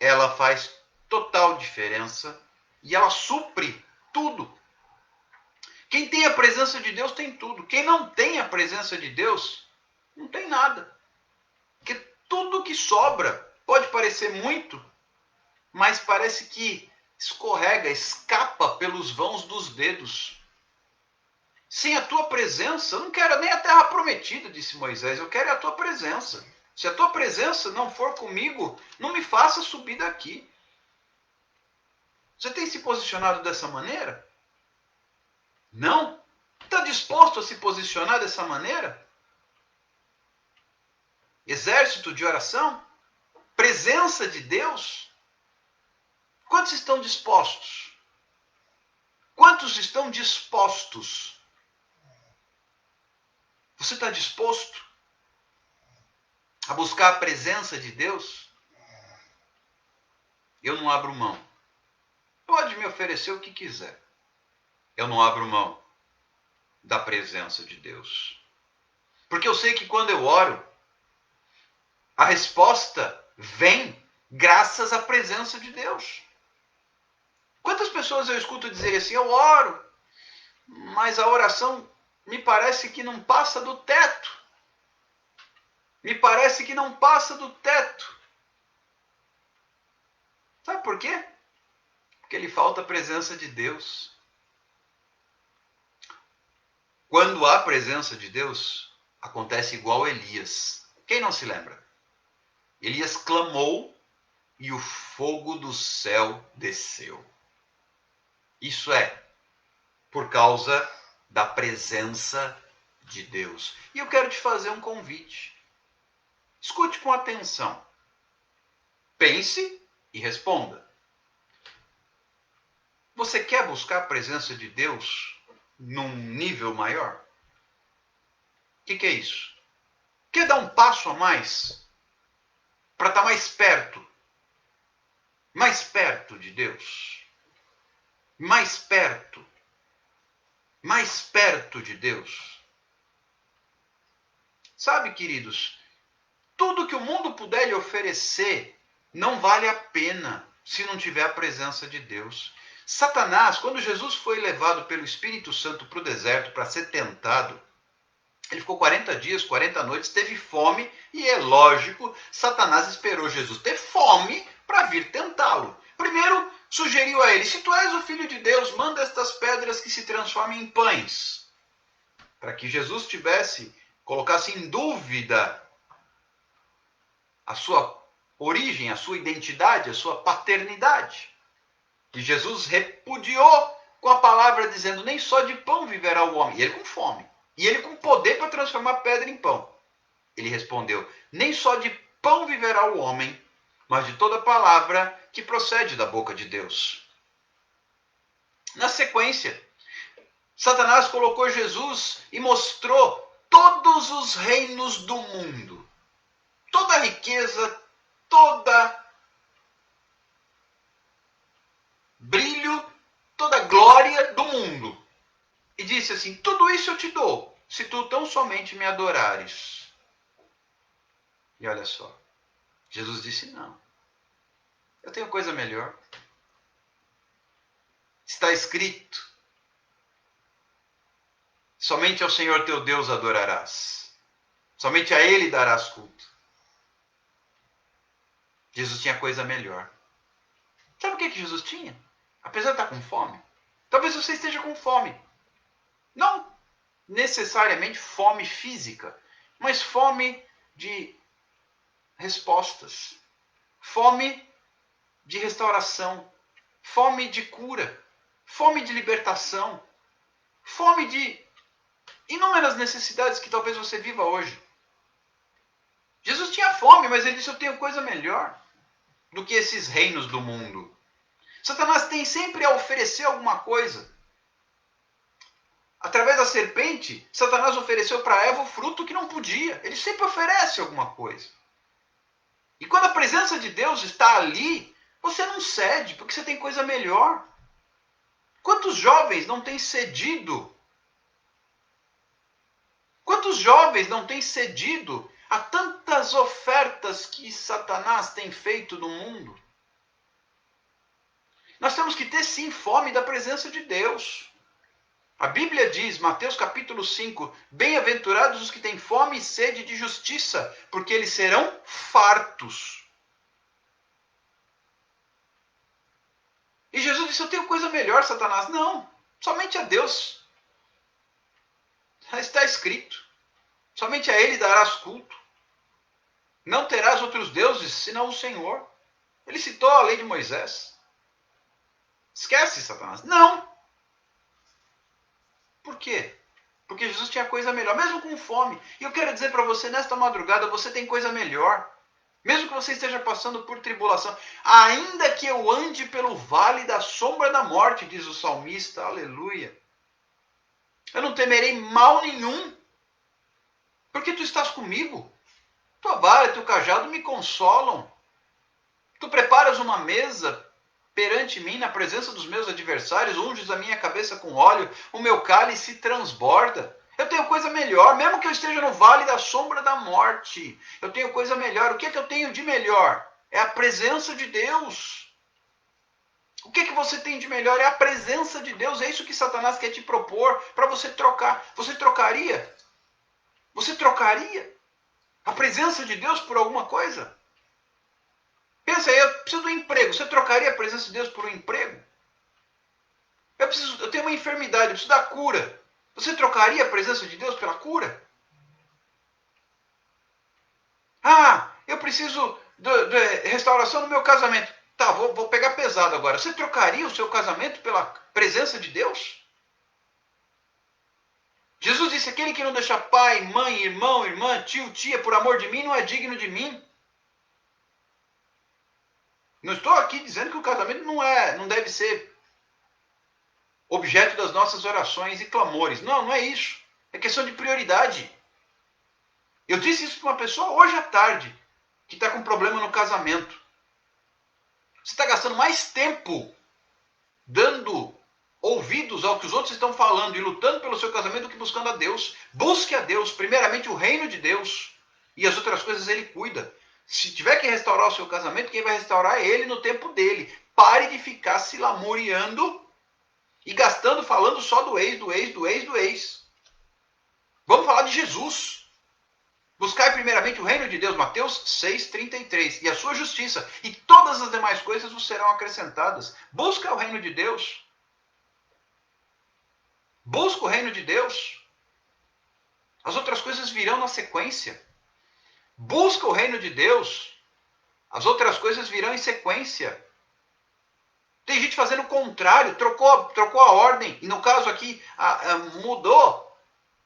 ela faz total diferença e ela supre tudo. Quem tem a presença de Deus tem tudo. Quem não tem a presença de Deus, não tem nada. Porque tudo que sobra pode parecer muito, mas parece que escorrega, escapa pelos vãos dos dedos. Sem a tua presença, eu não quero nem a terra prometida, disse Moisés, eu quero a tua presença. Se a tua presença não for comigo, não me faça subir daqui. Você tem se posicionado dessa maneira? Não? Está disposto a se posicionar dessa maneira? Exército de oração? Presença de Deus? Quantos estão dispostos? Quantos estão dispostos? Você está disposto a buscar a presença de Deus? Eu não abro mão. Pode me oferecer o que quiser. Eu não abro mão da presença de Deus. Porque eu sei que quando eu oro, a resposta vem graças à presença de Deus. Quantas pessoas eu escuto dizer assim: eu oro, mas a oração me parece que não passa do teto. Me parece que não passa do teto. Sabe por quê? Porque lhe falta a presença de Deus. Quando há presença de Deus, acontece igual Elias. Quem não se lembra? Elias clamou e o fogo do céu desceu. Isso é por causa da presença de Deus. E eu quero te fazer um convite. Escute com atenção. Pense e responda. Você quer buscar a presença de Deus num nível maior? O que é isso? Quer dar um passo a mais para estar mais perto de Deus? Mais perto de Deus? Sabe, queridos, tudo que o mundo puder lhe oferecer não vale a pena se não tiver a presença de Deus. Satanás, quando Jesus foi levado pelo Espírito Santo para o deserto para ser tentado, ele ficou 40 dias, 40 noites, teve fome e é lógico, Satanás esperou Jesus ter fome para vir tentá-lo. Primeiro, sugeriu a ele: se tu és o Filho de Deus, manda estas pedras que se transformem em pães. Para que Jesus colocasse em dúvida a sua origem, a sua identidade, a sua paternidade. E Jesus repudiou com a palavra dizendo: nem só de pão viverá o homem. E ele com fome. E ele com poder para transformar pedra em pão. Ele respondeu: nem só de pão viverá o homem, mas de toda palavra que procede da boca de Deus. Na sequência, Satanás colocou Jesus e mostrou todos os reinos do mundo. Toda a riqueza, toda brilho, toda a glória do mundo. E disse assim: tudo isso eu te dou, se tu tão somente me adorares. E olha só, Jesus disse: não, eu tenho coisa melhor. Está escrito: somente ao Senhor teu Deus adorarás, somente a Ele darás culto. Jesus tinha coisa melhor. Sabe o que Jesus tinha? Apesar de estar com fome. Talvez você esteja com fome. Não necessariamente fome física, mas fome de respostas. Fome de restauração. Fome de cura. Fome de libertação. Fome de inúmeras necessidades que talvez você viva hoje. Jesus tinha fome, mas ele disse: eu tenho coisa melhor do que esses reinos do mundo. Satanás tem sempre a oferecer alguma coisa. Através da serpente, Satanás ofereceu para Eva o fruto que não podia. Ele sempre oferece alguma coisa. E quando a presença de Deus está ali, você não cede, porque você tem coisa melhor. Quantos jovens não têm cedido? Quantos jovens não têm cedido a tantas ofertas que Satanás tem feito no mundo? Nós temos que ter sim fome da presença de Deus. A Bíblia diz, Mateus capítulo 5, bem-aventurados os que têm fome e sede de justiça, porque eles serão fartos. E Jesus disse: eu tenho coisa melhor, Satanás. Não, somente a Deus. Está escrito. Somente a Ele darás culto. Não terás outros deuses, senão o Senhor. Ele citou a lei de Moisés. Esquece, Satanás. Não. Por quê? Porque Jesus tinha coisa melhor, mesmo com fome. E eu quero dizer para você, nesta madrugada, você tem coisa melhor. Mesmo que você esteja passando por tribulação. Ainda que eu ande pelo vale da sombra da morte, diz o salmista. Aleluia. Eu não temerei mal nenhum. Porque tu estás comigo. Tua vara e teu cajado me consolam. Tu preparas uma mesa perante mim, na presença dos meus adversários, unges a minha cabeça com óleo, o meu cálice transborda. Eu tenho coisa melhor, mesmo que eu esteja no vale da sombra da morte. Eu tenho coisa melhor. O que é que eu tenho de melhor? É a presença de Deus. O que é que você tem de melhor? É a presença de Deus. É isso que Satanás quer te propor para você trocar. Você trocaria? Você trocaria a presença de Deus por alguma coisa? Pensa aí, eu preciso de um emprego. Você trocaria a presença de Deus por um emprego? Eu tenho uma enfermidade, eu preciso da cura. Você trocaria a presença de Deus pela cura? Ah, eu preciso de restauração no meu casamento. Tá, vou pegar pesado agora. Você trocaria o seu casamento pela presença de Deus? Jesus disse: aquele que não deixa pai, mãe, irmão, irmã, tio, tia, por amor de mim, não é digno de mim. Não estou aqui dizendo que o casamento não deve ser objeto das nossas orações e clamores. Não, não é isso. É questão de prioridade. Eu disse isso para uma pessoa hoje à tarde, que está com problema no casamento. Você está gastando mais tempo dando ouvidos ao que os outros estão falando e lutando pelo seu casamento do que buscando a Deus. Busque a Deus, primeiramente o reino de Deus. E as outras coisas Ele cuida. Se tiver que restaurar o seu casamento, quem vai restaurar é Ele no tempo dele. Pare de ficar se lamuriando e gastando, falando só do ex, do ex, do ex, do ex. Vamos falar de Jesus. Buscai primeiramente o reino de Deus, Mateus 6,33, e a sua justiça, e todas as demais coisas vos serão acrescentadas. Busca o reino de Deus. Busca o reino de Deus. As outras coisas virão na sequência. Busca o reino de Deus. As outras coisas virão em sequência. Tem gente fazendo o contrário, trocou a ordem. E no caso aqui, mudou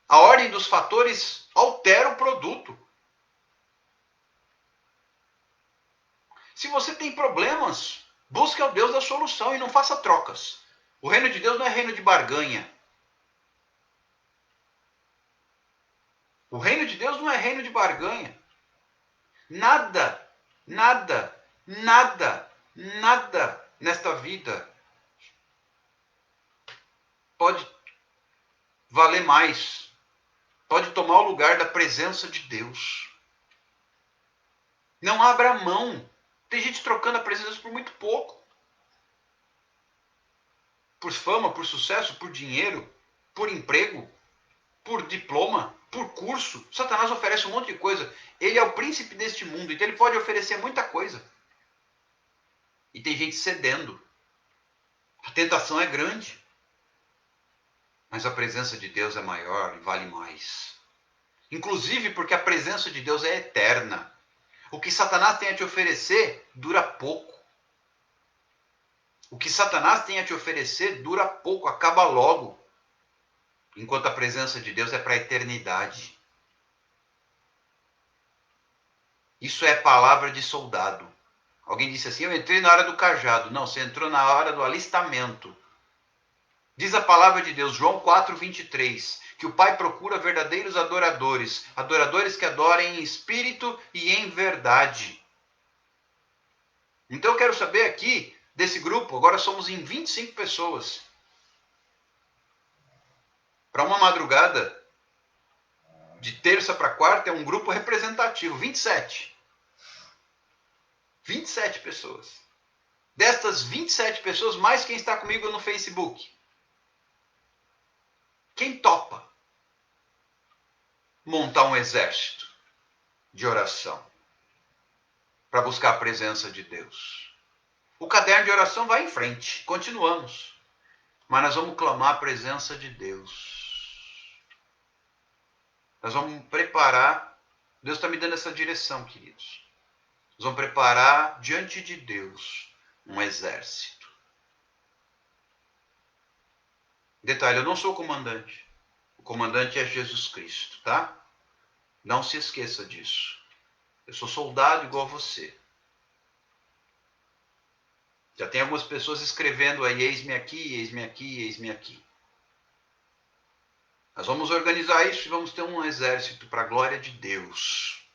a ordem dos fatores, altera o produto. Se você tem problemas, busque ao Deus da solução e não faça trocas. O reino de Deus não é reino de barganha. O reino de Deus não é reino de barganha. Nada, nada, nada, nada nesta vida pode valer mais, pode tomar o lugar da presença de Deus. Não abra mão. Tem gente trocando a presença de Deus por muito pouco. Por fama, por sucesso, por dinheiro, por emprego, por diploma, por curso. Satanás oferece um monte de coisa. Ele é o príncipe deste mundo, então ele pode oferecer muita coisa. E tem gente cedendo. A tentação é grande. Mas a presença de Deus é maior e vale mais. Inclusive porque a presença de Deus é eterna. O que Satanás tem a te oferecer dura pouco. O que Satanás tem a te oferecer dura pouco, acaba logo. Enquanto a presença de Deus é para a eternidade. Isso é palavra de soldado. Alguém disse assim, eu entrei na hora do cajado. Não, você entrou na hora do alistamento. Diz a palavra de Deus, João 4:23, que o Pai procura verdadeiros adoradores, adoradores que adorem em espírito e em verdade. Então eu quero saber aqui, desse grupo, agora somos em 25 pessoas. Para uma madrugada, de terça para quarta, é um grupo representativo, 27. 27 pessoas. Destas 27 pessoas, mais quem está comigo no Facebook. Quem topa montar um exército de oração para buscar a presença de Deus? O caderno de oração vai em frente, continuamos. Mas nós vamos clamar a presença de Deus. Nós vamos preparar, Deus está me dando essa direção, queridos. Nós vamos preparar diante de Deus um exército. Detalhe, eu não sou o comandante. O comandante é Jesus Cristo, tá? Não se esqueça disso. Eu sou soldado igual a você. Já tem algumas pessoas escrevendo aí, eis-me aqui, eis-me aqui, eis-me aqui. Nós vamos organizar isso e vamos ter um exército para a glória de Deus.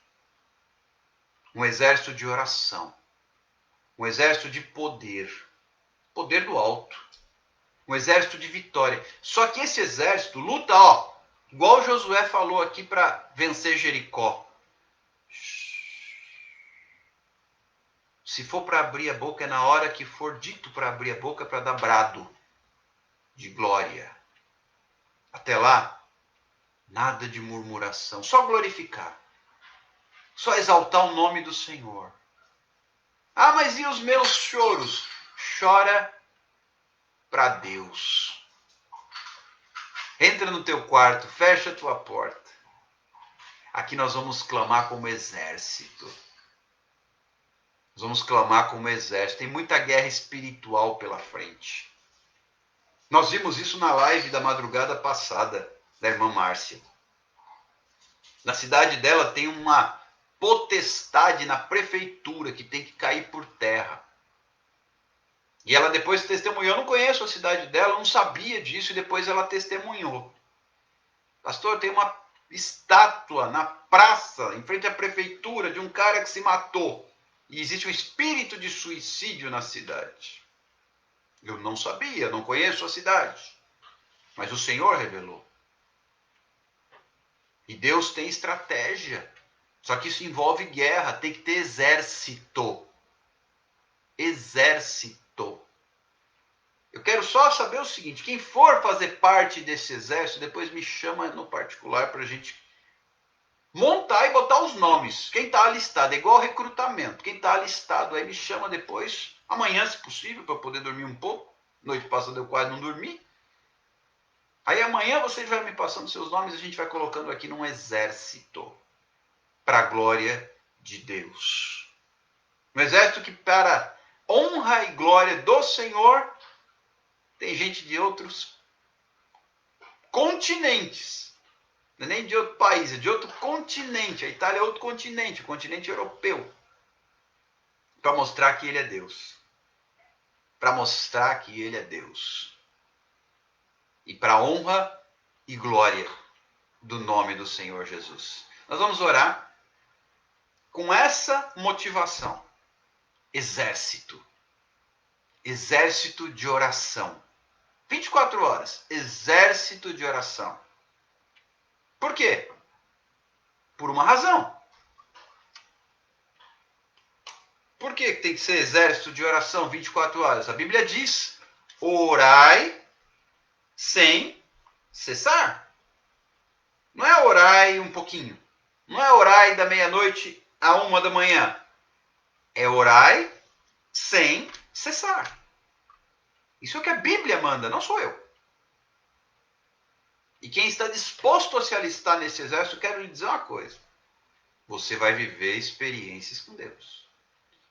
Um exército de oração. Um exército de poder. Poder do alto. Um exército de vitória. Só que esse exército luta, ó, igual Josué falou aqui para vencer Jericó. Se for para abrir a boca, é na hora que for dito para abrir a boca, para dar brado de glória. Até lá, nada de murmuração, só glorificar. Só exaltar o nome do Senhor. Ah, mas e os meus choros? Chora para Deus. Entra no teu quarto, fecha a tua porta. Aqui nós vamos clamar como exército. Nós vamos clamar como exército. Tem muita guerra espiritual pela frente. Nós vimos isso na live da madrugada passada, da irmã Márcia. Na cidade dela tem uma potestade na prefeitura que tem que cair por terra. E ela depois testemunhou. Eu não conheço a cidade dela, não sabia disso, e depois ela testemunhou. Pastor, tem uma estátua na praça, em frente à prefeitura, de um cara que se matou. E existe um espírito de suicídio na cidade. Eu não sabia, não conheço a cidade. Mas o Senhor revelou. E Deus tem estratégia. Só que isso envolve guerra, tem que ter exército. Exército. Eu quero só saber o seguinte, quem for fazer parte desse exército, depois me chama no particular para a gente montar e botar os nomes. Quem está alistado, é igual recrutamento. Quem está alistado aí me chama depois, amanhã se possível, para eu poder dormir um pouco. Noite passada eu quase não dormi. Aí amanhã vocês vão me passando seus nomes e a gente vai colocando aqui num exército. Para a glória de Deus. Um exército que para honra e glória do Senhor, tem gente de outros continentes. Não é nem de outro país, é de outro continente. A Itália é outro continente, o continente europeu. Para mostrar que ele é Deus. Para mostrar que ele é Deus. E para honra e glória do nome do Senhor Jesus. Nós vamos orar com essa motivação. Exército. Exército de oração. 24 horas. Exército de oração. Por quê? Por uma razão. Por que tem que ser exército de oração 24 horas? A Bíblia diz, orai sem cessar. Não é orai um pouquinho. Não é orai da meia-noite a 1 da manhã. É orai sem cessar. Isso é o que a Bíblia manda, não sou eu. E quem está disposto a se alistar nesse exército, quero lhe dizer uma coisa. Você vai viver experiências com Deus.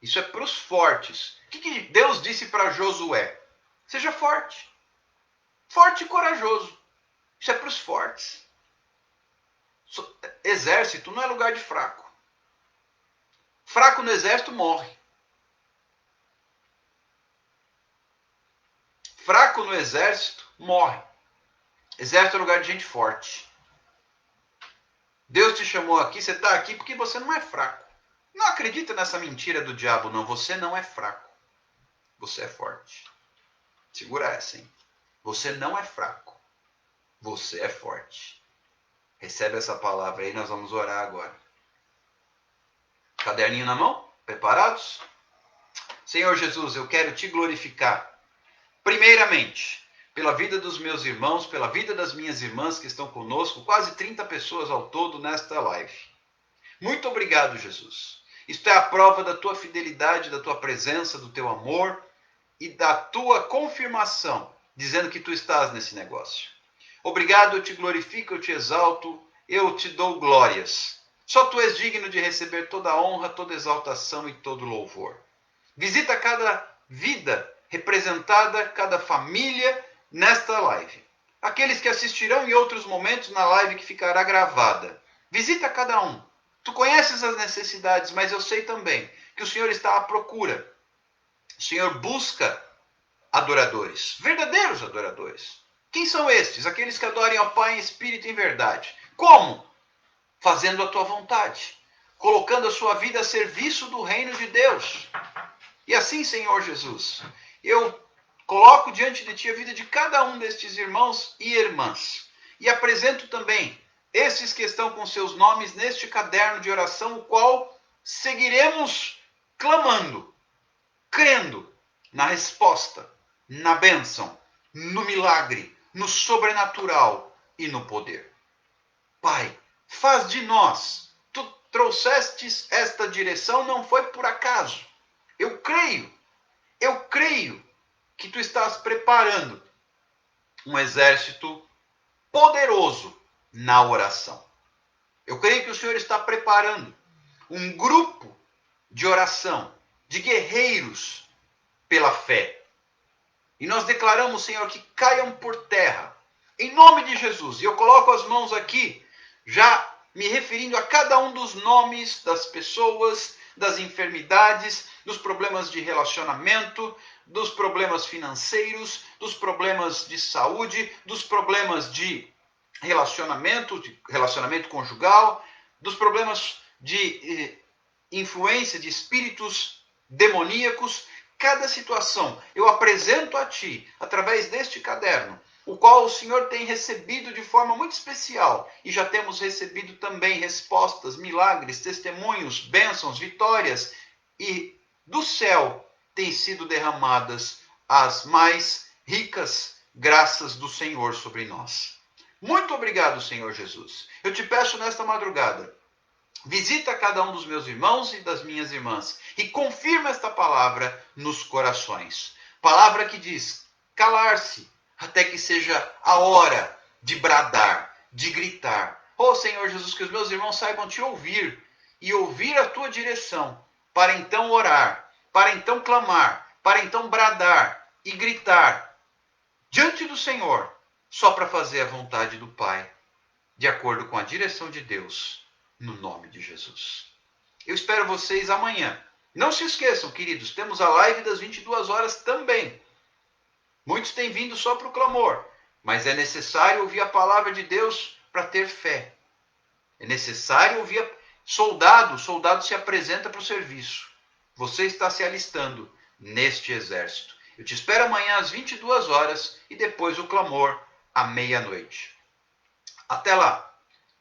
Isso é para os fortes. O que Deus disse para Josué? Seja forte. Forte e corajoso. Isso é para os fortes. Exército não é lugar de fraco. Fraco no exército morre. Fraco no exército morre. Exército é lugar de gente forte. Deus te chamou aqui, você está aqui porque você não é fraco. Não acredita nessa mentira do diabo, não. Você não é fraco. Você é forte. Segura essa, hein? Você não é fraco. Você é forte. Recebe essa palavra aí, nós vamos orar agora. Caderninho na mão? Preparados? Senhor Jesus, eu quero te glorificar. Primeiramente, pela vida dos meus irmãos, pela vida das minhas irmãs que estão conosco, quase 30 pessoas ao todo nesta live. Muito obrigado, Jesus. Isto é a prova da tua fidelidade, da tua presença, do teu amor e da tua confirmação, dizendo que tu estás nesse negócio. Obrigado, eu te glorifico, eu te exalto, eu te dou glórias. Só tu és digno de receber toda a honra, toda exaltação e todo louvor. Visita cada vida representada, cada família nesta live. Aqueles que assistirão em outros momentos na live que ficará gravada. Visita cada um. Tu conheces as necessidades, mas eu sei também que o Senhor está à procura. O Senhor busca adoradores, verdadeiros adoradores. Quem são estes? Aqueles que adorem ao Pai em espírito e em verdade. Como? Fazendo a tua vontade, colocando a sua vida a serviço do reino de Deus. E assim, Senhor Jesus, eu coloco diante de ti a vida de cada um destes irmãos e irmãs. E apresento também esses que estão com seus nomes neste caderno de oração, o qual seguiremos clamando, crendo na resposta, na bênção, no milagre, no sobrenatural e no poder. Pai, faz de nós. Tu trouxestes esta direção, não foi por acaso. Eu creio que tu estás preparando um exército poderoso na oração. Eu creio que o Senhor está preparando um grupo de oração, de guerreiros pela fé. E nós declaramos, Senhor, que caiam por terra, em nome de Jesus. E eu coloco as mãos aqui, já me referindo a cada um dos nomes das pessoas, das enfermidades, dos problemas de relacionamento, dos problemas financeiros, dos problemas de saúde, dos problemas de relacionamento conjugal, dos problemas de influência de espíritos demoníacos. Cada situação eu apresento a ti, através deste caderno, o qual o Senhor tem recebido de forma muito especial. E já temos recebido também respostas, milagres, testemunhos, bênçãos, vitórias. E do céu têm sido derramadas as mais ricas graças do Senhor sobre nós. Muito obrigado, Senhor Jesus. Eu te peço nesta madrugada, visita cada um dos meus irmãos e das minhas irmãs e confirma esta palavra nos corações. Palavra que diz, calar-se até que seja a hora de bradar, de gritar. Oh, Senhor Jesus, que os meus irmãos saibam te ouvir e ouvir a tua direção, para então orar, para então clamar, para então bradar e gritar diante do Senhor, só para fazer a vontade do Pai, de acordo com a direção de Deus, no nome de Jesus. Eu espero vocês amanhã. Não se esqueçam, queridos, temos a live das 22 horas também. Muitos têm vindo só para o clamor, mas é necessário ouvir a palavra de Deus para ter fé. É necessário ouvir soldado se apresenta para o serviço. Você está se alistando neste exército. Eu te espero amanhã às 22 horas e depois o clamor à meia-noite. Até lá.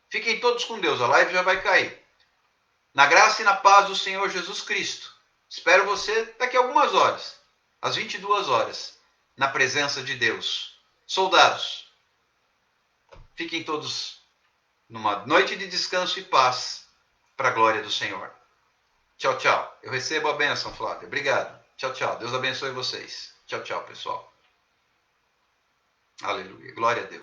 Fiquem todos com Deus, a live já vai cair. Na graça e na paz do Senhor Jesus Cristo. Espero você daqui a algumas horas, às 22 horas, na presença de Deus. Soldados, fiquem todos numa noite de descanso e paz, para a glória do Senhor. Tchau, tchau. Eu recebo a bênção, Flávia. Obrigado. Tchau, tchau. Deus abençoe vocês. Tchau, tchau, pessoal. Aleluia. Glória a Deus.